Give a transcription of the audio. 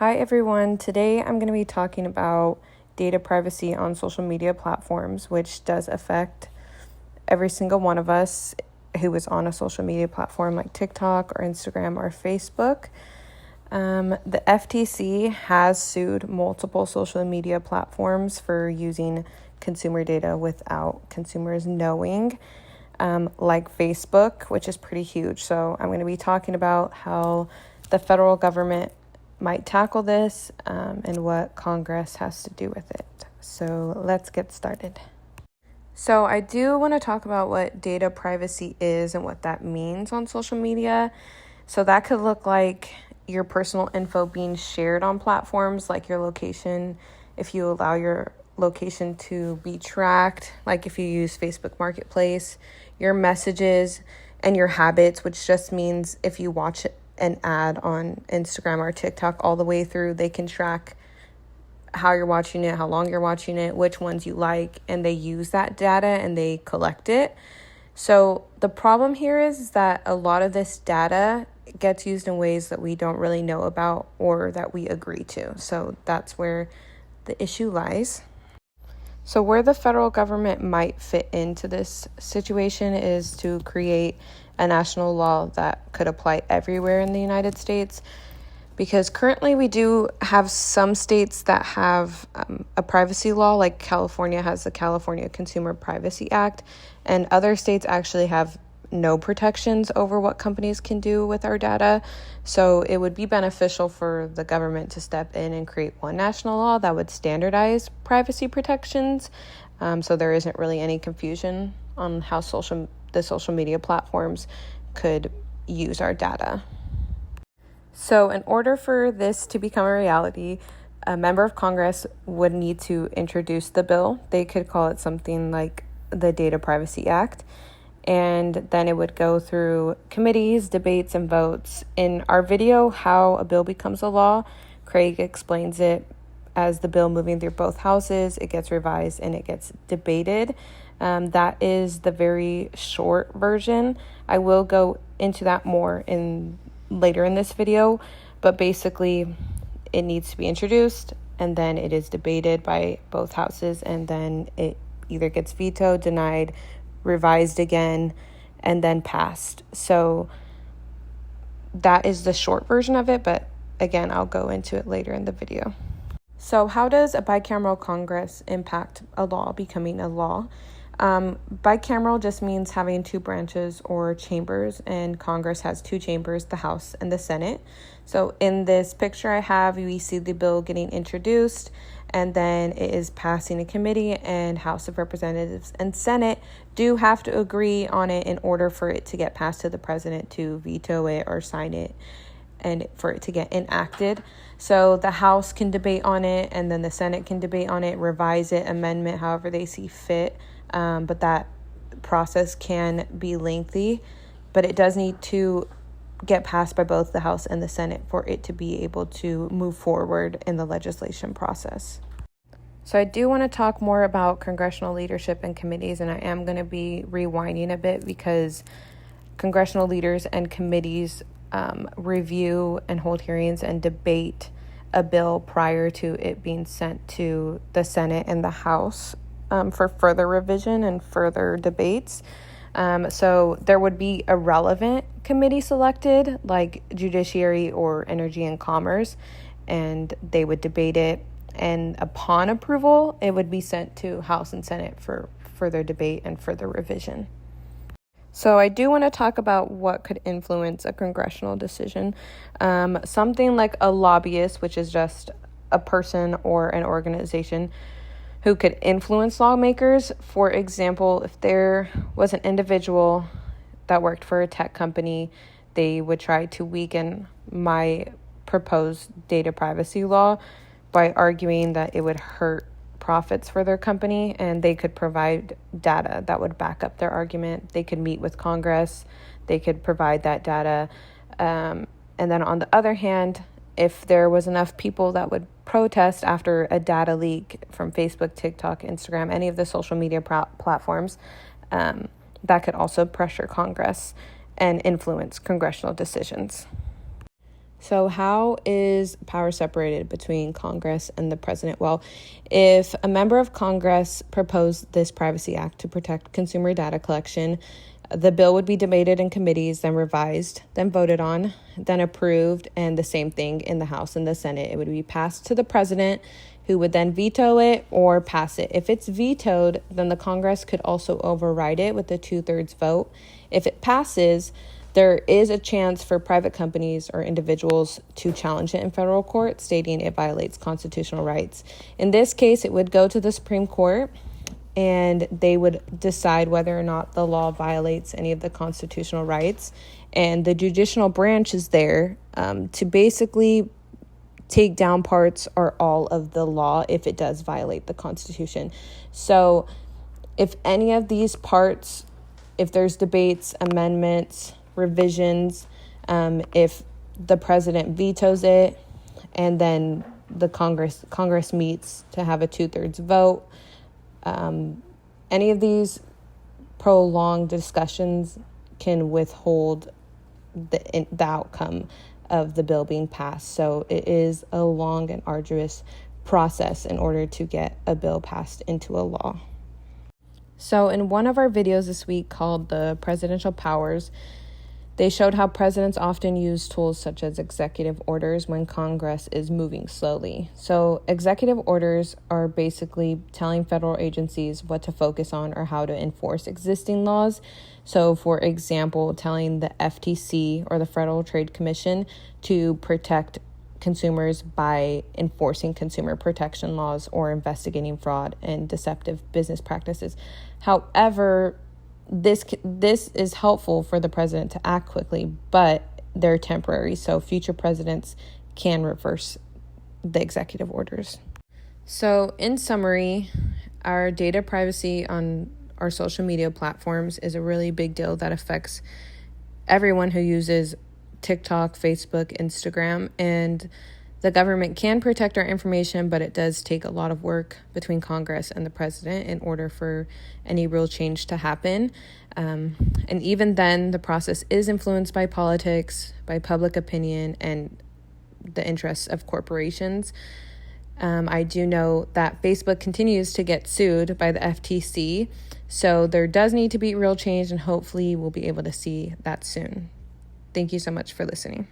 Hi everyone, today I'm going to be talking about data privacy on social media platforms, which does affect every single one of us who is on a social media platform like TikTok or Instagram or Facebook. The FTC has sued multiple social media platforms for using consumer data without consumers knowing, like Facebook, which is pretty huge. So I'm going to be talking about how the federal government might tackle this and what Congress has to do with it. So let's get started. So I do want to talk about what data privacy is and what that means on social media. So that could look like your personal info being shared on platforms like your location, if you allow your location to be tracked, like if you use Facebook Marketplace, your messages, and your habits, which just means if you watch an ad on Instagram or TikTok all the way through, they can track how you're watching it, how long you're watching it, which ones you like, and they use that data and they collect it. So the problem here is that a lot of this data gets used in ways that we don't really know about or that we agree to. So that's where the issue lies. So where the federal government might fit into this situation is to create a national law that could apply everywhere in the United States, because currently we do have some states that have a privacy law, like California has the California Consumer Privacy Act, and other states actually have no protections over what companies can do with our data. So it would be beneficial for the government to step in and create one national law that would standardize privacy protections, so there isn't really any confusion on how the social media platforms could use our data. So in order for this to become a reality, a member of Congress would need to introduce the bill. They could call it something like the Data Privacy Act. And then it would go through committees, debates, and votes. In our video, How a Bill Becomes a Law, Craig explains it as the bill moving through both houses. It gets revised and it gets debated. That is the very short version. I will go into that more later in this video, but basically it needs to be introduced and then it is debated by both houses, and then it either gets vetoed, denied, revised again, and then passed. So that is the short version of it, but again, I'll go into it later in the video. So how does a bicameral Congress impact a law becoming a law? Bicameral just means having two branches or chambers, and Congress has two chambers, the House and the Senate. So in this picture I have, we see the bill getting introduced, and then it is passing a committee, and House of Representatives and Senate do have to agree on it in order for it to get passed to the president to veto it or sign it and for it to get enacted. So the House can debate on it, and then the Senate can debate on it, revise it, amendment, however they see fit. But that process can be lengthy, but it does need to get passed by both the House and the Senate for it to be able to move forward in the legislation process. So I do want to talk more about congressional leadership and committees, and I am going to be rewinding a bit because congressional leaders and committees review and hold hearings and debate a bill prior to it being sent to the Senate and the House for further revision and further debates. So there would be a relevant committee selected, like Judiciary or Energy and Commerce, and they would debate it. And upon approval, it would be sent to House and Senate for further debate and further revision. So I do want to talk about what could influence a congressional decision. Something like a lobbyist, which is just a person or an organization who could influence lawmakers. For example, if there was an individual that worked for a tech company, they would try to weaken my proposed data privacy law by arguing that it would hurt profits for their company, and they could provide data that would back up their argument. They could meet with Congress, they could provide that data. And then on the other hand, if there was enough people that would protest after a data leak from Facebook, TikTok, Instagram, any of the social media platforms, that could also pressure Congress and influence congressional decisions. So how is power separated between Congress and the president? Well, if a member of Congress proposed this Privacy Act to protect consumer data collection, the bill would be debated in committees, then revised, then voted on, then approved, and the same thing in the House and the Senate. It would be passed to the president, who would then veto it or pass it. If it's vetoed, then the Congress could also override it with a 2/3 vote. If it passes, there is a chance for private companies or individuals to challenge it in federal court, stating it violates constitutional rights. In this case, it would go to the Supreme Court, and they would decide whether or not the law violates any of the constitutional rights. And the judicial branch is there to basically take down parts or all of the law if it does violate the Constitution. So if any of these parts, if there's debates, amendments, revisions, if the president vetoes it and then the Congress meets to have a 2/3 vote, any of these prolonged discussions can withhold the outcome of the bill being passed. So it is a long and arduous process in order to get a bill passed into a law. So in one of our videos this week called The Presidential Powers, they showed how presidents often use tools such as executive orders when Congress is moving slowly. So executive orders are basically telling federal agencies what to focus on or how to enforce existing laws. So, for example, telling the FTC or the Federal Trade Commission to protect consumers by enforcing consumer protection laws or investigating fraud and deceptive business practices. However, this is helpful for the president to act quickly, but they're temporary, so future presidents can reverse the executive orders. So in summary, our data privacy on our social media platforms is a really big deal that affects everyone who uses TikTok, Facebook, Instagram, and the government can protect our information, but it does take a lot of work between Congress and the president in order for any real change to happen. And even then, the process is influenced by politics, by public opinion, and the interests of corporations. I do know that Facebook continues to get sued by the FTC, so there does need to be real change, and hopefully we'll be able to see that soon. Thank you so much for listening.